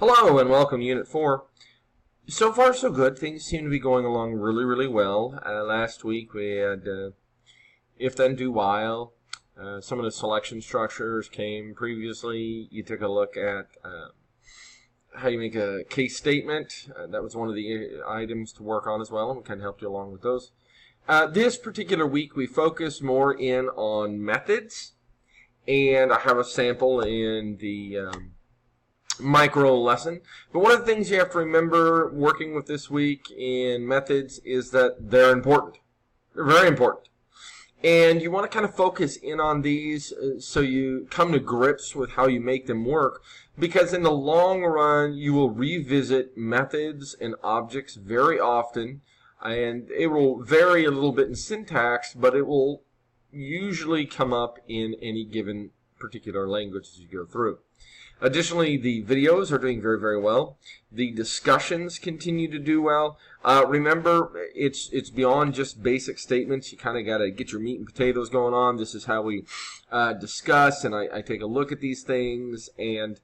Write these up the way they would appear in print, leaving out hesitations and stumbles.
Hello and welcome to Unit 4. So far so good. Things seem to be going along really, really well. Last week we had if, then, do, while. Some of the selection structures came previously. You took a look at how you make a case statement. That was one of the items to work on as well, and we kind of helped you along with those. This particular week we focus more in on methods, and I have a sample in the micro lesson. But one of the things you have to remember working with this week in methods is that they're important. They're very important. And you want to kind of focus in on these so you come to grips with how you make them work, because in the long run you will revisit methods and objects very often, and it will vary a little bit in syntax, but it will usually come up in any given particular language as you go through. Additionally, the videos are doing very, very well. The discussions continue to do well. Remember, it's beyond just basic statements. You kind of got to get your meat and potatoes going on. This is how we discuss, and I take a look at these things. And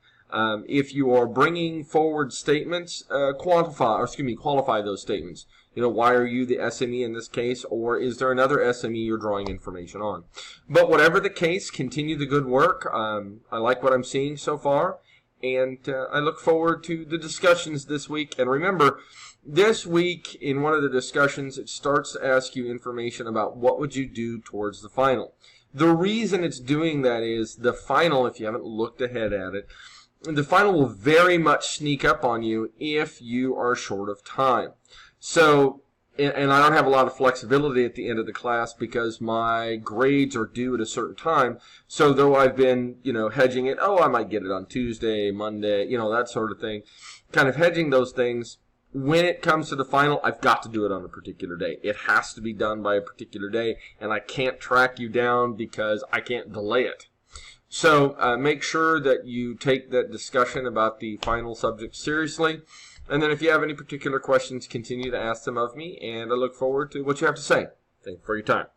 if you are bringing forward statements, qualify those statements. You know, why are you the SME in this case, or is there another SME you're drawing information on? But whatever the case, continue the good work. I like what I'm seeing so far, and I look forward to the discussions this week. And remember, this week in one of the discussions, it starts to ask you information about what would you do towards the final. The reason it's doing that is the final, if you haven't looked ahead at it, the final will very much sneak up on you if you are short of time. So, and I don't have a lot of flexibility at the end of the class because my grades are due at a certain time. So though I've been, hedging it, I might get it on Tuesday, Monday, that sort of thing, kind of hedging those things. When it comes to the final, I've got to do it on a particular day. It has to be done by a particular day, and I can't track you down because I can't delay it. So make sure that you take that discussion about the final subject seriously. And then if you have any particular questions, continue to ask them of me, and I look forward to what you have to say. Thank you for your time.